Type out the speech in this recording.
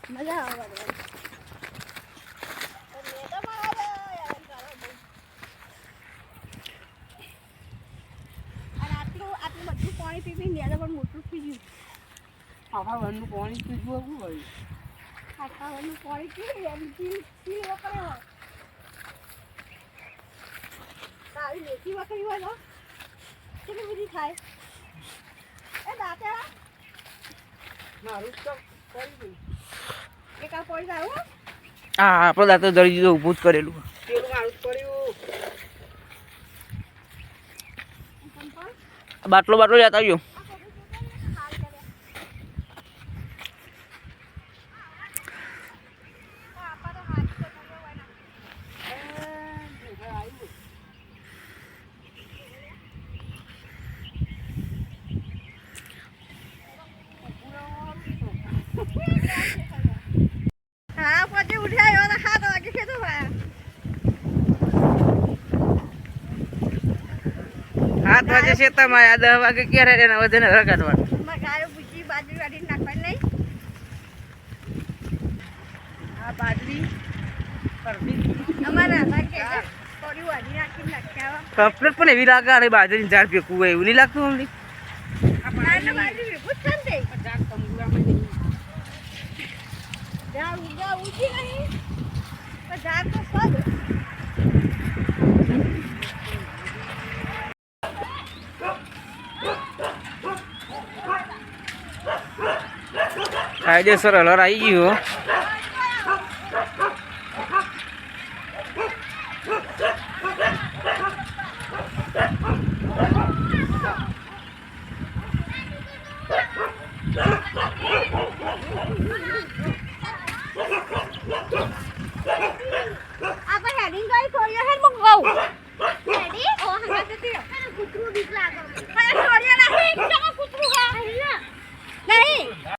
મજા આવે બધું પાણી પી ને પણ મોટું થઈ ગયું આખા વનનું પાણી પીવું શું હોય આખા વનનું પાણી પી વપરાય હોય તારી મેથી વખરી હોય તો કેટલી બધી થાય એ દાંતેડા મારું તો કરી દઉં એક આ પડી જાય હા આપણો દાંતો જડી દીધો ઊભું જ કરેલું પેલું મારું જ પડ્યું બાટલો લેતા આવજો હા પછી ઉઠાયો 7 વાગે છે તો ભાઈ 7 વાગે છે તો માં 10 વાગે ક્યારે એના વધે ને કાઢવાનું માં ગાયો બુજી બાજરી વાડી નાખવાની નહીં આ બાજરી પરબી અમારા લાગે થોડી વાડી નાખી નાખ્યા કમ્પ્લીટ પણ એવી લાગે અરે બાજરી ઝાડ પેકું હોય એવું નહીં લાગતું અમને આપણે બાજરી ભેગું જ છે ને ઝાડ તંબુરામાં નહીં ઝાડ ઉગા ઉજી નહીં તો ઝાડ તો સદ કાયદેસર હલર આવી ગયો આપણે હેડિંગ કરી થોડી હેડ મંગાવું